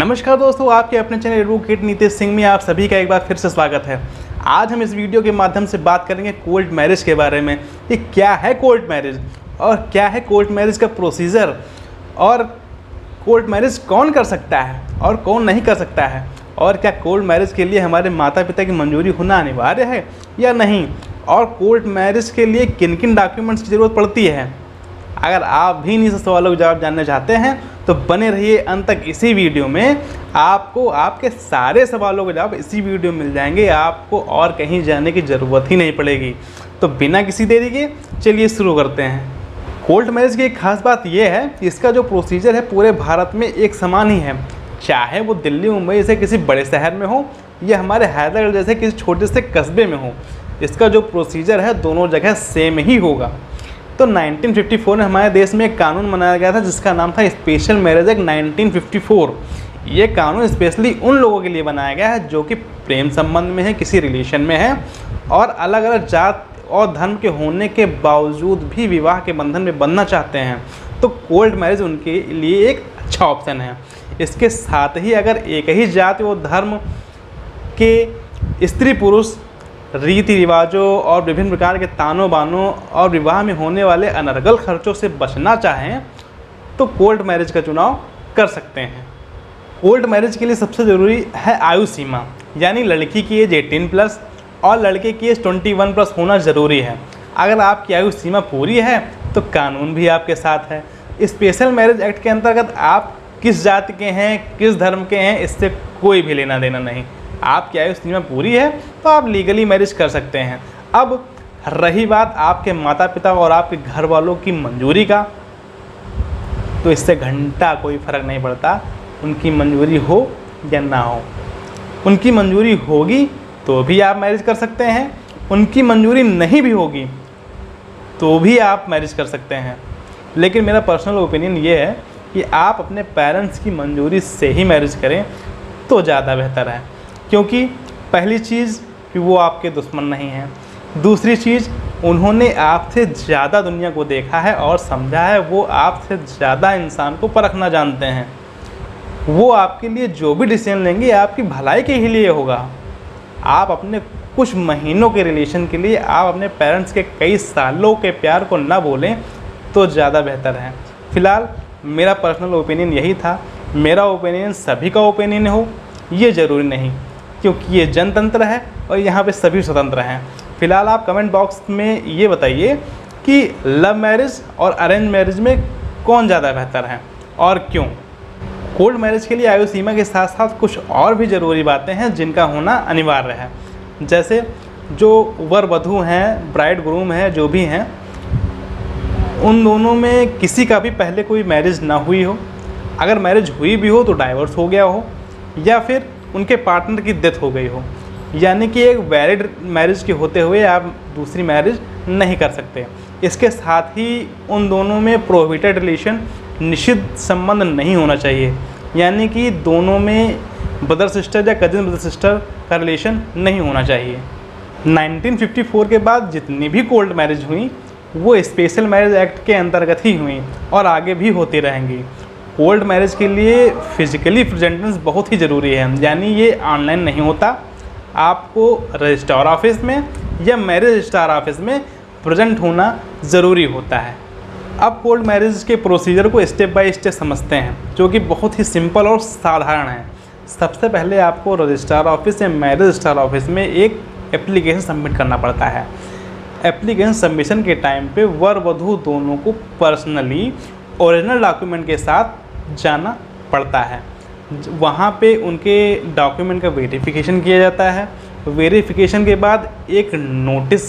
नमस्कार दोस्तों, आपके अपने चैनल एडवोकेट नीतीश सिंह में आप सभी का एक बार फिर से स्वागत है। आज हम इस वीडियो के माध्यम से बात करेंगे कोर्ट मैरिज के बारे में। ये क्या है कोर्ट मैरिज और क्या है कोर्ट मैरिज का प्रोसीजर, और कोर्ट मैरिज कौन कर सकता है और कौन नहीं कर सकता है, और क्या कोर्ट मैरिज के लिए हमारे माता पिता की मंजूरी होना अनिवार्य है या नहीं, और कोर्ट मैरिज के लिए किन किन डॉक्यूमेंट्स की ज़रूरत पड़ती है। अगर आप भी इन सवालों के जवाब जानना चाहते हैं तो बने रहिए अंत तक। इसी वीडियो में आपको आपके सारे सवालों के जवाब इसी वीडियो में मिल जाएंगे, आपको और कहीं जाने की ज़रूरत ही नहीं पड़ेगी। तो बिना किसी देरी के चलिए शुरू करते हैं। कोर्ट मैरिज की एक खास बात यह है कि इसका जो प्रोसीजर है पूरे भारत में एक समान ही है, चाहे वो दिल्ली मुंबई से किसी बड़े शहर में हो या हमारे हैदराबाद जैसे किसी छोटे से कस्बे में हो। इसका जो प्रोसीजर है दोनों जगह सेम ही होगा। तो 1954 में हमारे देश में एक कानून बनाया गया था जिसका नाम था स्पेशल मैरिज एक्ट 1954। ये कानून स्पेशली उन लोगों के लिए बनाया गया है जो कि प्रेम संबंध में है, किसी रिलेशन में है और अलग अलग जात और धर्म के होने के बावजूद भी विवाह के बंधन में बंधना चाहते हैं। तो कोर्ट मैरिज उनके लिए एक अच्छा ऑप्शन है। इसके साथ ही अगर एक ही जाति और धर्म के स्त्री पुरुष रीति रिवाजों और विभिन्न प्रकार के तानों बानों और विवाह में होने वाले अनर्गल खर्चों से बचना चाहें तो कोर्ट मैरिज का चुनाव कर सकते हैं। कोर्ट मैरिज के लिए सबसे ज़रूरी है आयु सीमा, यानी लड़की की एज 18+ और लड़के की एज 21+ होना ज़रूरी है। अगर आपकी आयु सीमा पूरी है तो कानून भी आपके साथ है। स्पेशल मैरिज एक्ट के अंतर्गत आप किस जाति के हैं, किस धर्म के हैं, इससे कोई भी लेना देना नहीं। आपकी आयु सीमा पूरी है तो आप लीगली मैरिज कर सकते हैं। अब रही बात आपके माता पिता और आपके घर वालों की मंजूरी का, तो इससे घंटा कोई फ़र्क नहीं पड़ता उनकी मंजूरी हो या ना हो। उनकी मंजूरी होगी तो भी आप मैरिज कर सकते हैं, उनकी मंजूरी नहीं भी होगी तो भी आप मैरिज कर सकते हैं। लेकिन मेरा पर्सनल ओपिनियन ये है कि आप अपने पेरेंट्स की मंजूरी से ही मैरिज करें तो ज़्यादा बेहतर है, क्योंकि पहली चीज़ कि वो आपके दुश्मन नहीं हैं, दूसरी चीज़ उन्होंने आपसे ज़्यादा दुनिया को देखा है और समझा है, वो आपसे ज़्यादा इंसान को परखना जानते हैं। वो आपके लिए जो भी डिसीजन लेंगे आपकी भलाई के ही लिए होगा। आप अपने कुछ महीनों के रिलेशन के लिए आप अपने पेरेंट्स के कई सालों के प्यार को ना बोलें तो ज़्यादा बेहतर है। फ़िलहाल मेरा पर्सनल ओपिनियन यही था। मेरा ओपिनियन सभी का ओपिनियन हो ये ज़रूरी नहीं, क्योंकि ये जनतंत्र है और यहाँ पे सभी स्वतंत्र हैं। फ़िलहाल आप कमेंट बॉक्स में ये बताइए कि लव मैरिज और अरेंज मैरिज में कौन ज़्यादा बेहतर है और क्यों। कोर्ट मैरिज के लिए आयु सीमा के साथ साथ कुछ और भी ज़रूरी बातें हैं जिनका होना अनिवार्य है। जैसे जो वर वधू हैं, ब्राइड ग्रूम हैं, जो भी हैं, उन दोनों में किसी का भी पहले कोई मैरिज ना हुई हो। अगर मैरिज हुई भी हो तो डाइवोर्स हो गया हो या फिर उनके पार्टनर की डेथ हो गई हो, यानी कि एक वैलिड मैरिज के होते हुए आप दूसरी मैरिज नहीं कर सकते। इसके साथ ही उन दोनों में प्रोहिबिटेड रिलेशन, निषिद्ध संबंध नहीं होना चाहिए, यानी कि दोनों में ब्रदर सिस्टर या कजिन ब्रदर सिस्टर का रिलेशन नहीं होना चाहिए। 1954 के बाद जितनी भी कोर्ट मैरिज हुई वो स्पेशल मैरिज एक्ट के अंतर्गत ही हुई और आगे भी होती रहेंगी। कोर्ट मैरिज के लिए फिजिकली प्रेजेंटेंस बहुत ही ज़रूरी है, यानी ये ऑनलाइन नहीं होता। आपको रजिस्ट्रार ऑफिस में या मैरिज रजिस्ट्रार ऑफिस में प्रेजेंट होना ज़रूरी होता है। अब कोर्ट मैरिज के प्रोसीजर को स्टेप बाय स्टेप समझते हैं, जो कि बहुत ही सिंपल और साधारण है। सबसे पहले आपको रजिस्ट्रार ऑफिस या मैरिज रजिस्ट्रार ऑफिस में एक एप्लीकेशन सबमिट करना पड़ता है। एप्लीकेशन सबमिशन के टाइम पे वर वधू दोनों को पर्सनली ओरिजिनल डॉक्यूमेंट के साथ जाना पड़ता है। वहाँ पे उनके डॉक्यूमेंट का वेरिफिकेशन किया जाता है। वेरिफिकेशन के बाद एक नोटिस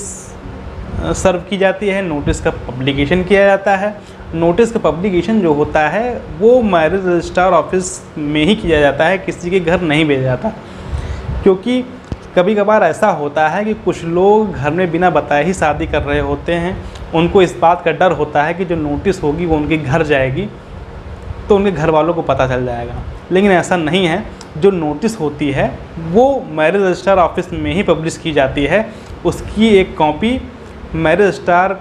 सर्व की जाती है, नोटिस का पब्लिकेशन किया जाता है। नोटिस का पब्लिकेशन जो होता है वो मैरिज रजिस्ट्रार ऑफिस में ही किया जाता है, किसी के घर नहीं भेजा जाता, क्योंकि कभी कभार ऐसा होता है कि कुछ लोग घर में बिना बताए ही शादी कर रहे होते हैं। उनको इस बात का डर होता है कि जो नोटिस होगी वो उनके घर जाएगी तो उनके घर वालों को पता चल जाएगा, लेकिन ऐसा नहीं है। जो नोटिस होती है वो मैरिज रजिस्ट्रार ऑफिस में ही पब्लिश की जाती है। उसकी एक कॉपी मैरिज रजिस्ट्रार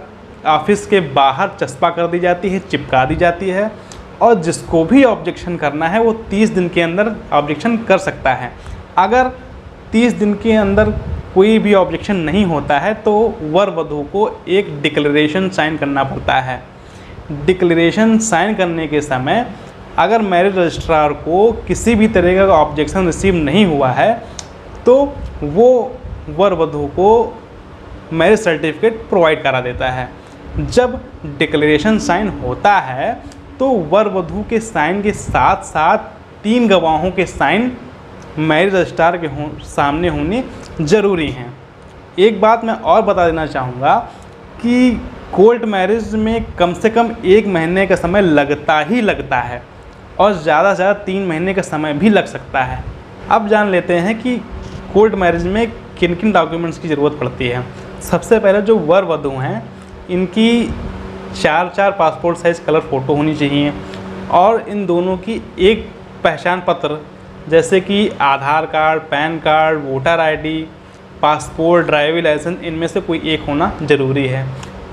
ऑफिस के बाहर चस्पा कर दी जाती है, चिपका दी जाती है और जिसको भी ऑब्जेक्शन करना है वो 30 दिन के अंदर ऑब्जेक्शन कर सकता है। अगर 30 दिन के अंदर कोई भी ऑब्जेक्शन नहीं होता है तो वर वधू को एक डिक्लेरेशन साइन करना पड़ता है। डिक्लेरेशन साइन करने के समय अगर मैरिज रजिस्ट्रार को किसी भी तरह का ऑब्जेक्शन रिसीव नहीं हुआ है तो वो वर वधू को मैरिज सर्टिफिकेट प्रोवाइड करा देता है। जब डिक्लेरेशन साइन होता है तो वर वधू के साइन के साथ साथ 3 गवाहों के साइन मैरिज रजिस्ट्रार के सामने होने ज़रूरी हैं। एक बात मैं और बता देना चाहूँगा कि कोर्ट मैरिज में कम से कम 1 महीने का समय लगता ही लगता है और ज़्यादा से ज़्यादा 3 महीने का समय भी लग सकता है। अब जान लेते हैं कि कोर्ट मैरिज में किन किन डॉक्यूमेंट्स की ज़रूरत पड़ती है। सबसे पहले जो वर वधू हैं इनकी 4 पासपोर्ट साइज़ कलर फ़ोटो होनी चाहिए और इन दोनों की एक पहचान पत्र जैसे कि Aadhaar card, pan card, voter ID, passport, driving licence, इनमें से कोई एक होना ज़रूरी है।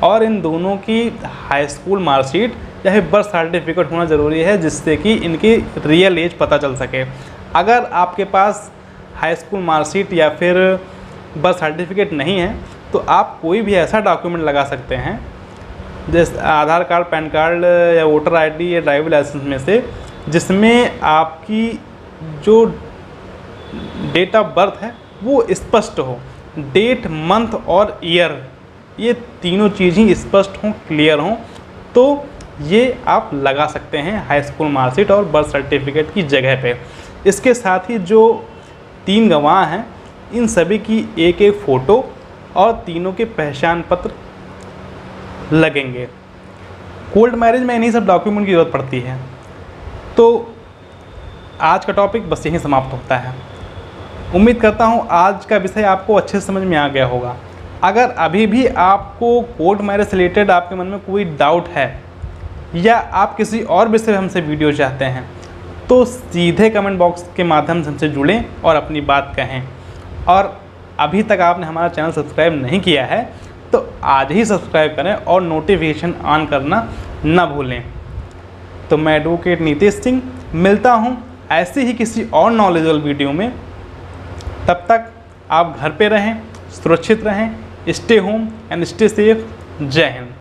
और इन दोनों की हाई स्कूल मार्कशीट या फिर बर्थ सर्टिफिकेट होना ज़रूरी है जिससे कि इनकी रियल एज पता चल सके। अगर आपके पास हाई स्कूल मार्कशीट या फिर बर्थ सर्टिफिकेट नहीं है तो आप कोई भी ऐसा डॉक्यूमेंट लगा सकते हैं जैसे आधार कार्ड, पैन कार्ड या वोटर आईडी या ड्राइविंग लाइसेंस में से जिसमें आपकी जो डेट ऑफ बर्थ है वो स्पष्ट हो। डेट, मंथ और ईयर ये तीनों चीज़ ही स्पष्ट हों, क्लियर हों तो ये आप लगा सकते हैं हाई स्कूल मार्कशीट और बर्थ सर्टिफिकेट की जगह पे। इसके साथ ही जो 3 गवाह हैं इन सभी की एक फ़ोटो और तीनों के पहचान पत्र लगेंगे। कोर्ट मैरिज में इन्हीं सब डॉक्यूमेंट की ज़रूरत पड़ती है। तो आज का टॉपिक बस यहीं समाप्त होता है। उम्मीद करता हूँ आज का विषय आपको अच्छे से समझ में आ गया होगा। अगर अभी भी आपको कोर्ट मैरिज से रिलेटेड आपके मन में कोई डाउट है या आप किसी और विषय में हमसे वीडियो चाहते हैं तो सीधे कमेंट बॉक्स के माध्यम से हमसे जुड़ें और अपनी बात कहें। और अभी तक आपने हमारा चैनल सब्सक्राइब नहीं किया है तो आज ही सब्सक्राइब करें और नोटिफिकेशन ऑन करना ना भूलें। तो मैं एडवोकेट नीतीश सिंह मिलता हूँ ऐसे ही किसी और नॉलेजेबल वीडियो में। तब तक आप घर पे रहें, सुरक्षित रहें, stay home and stay safe. जय हिंद।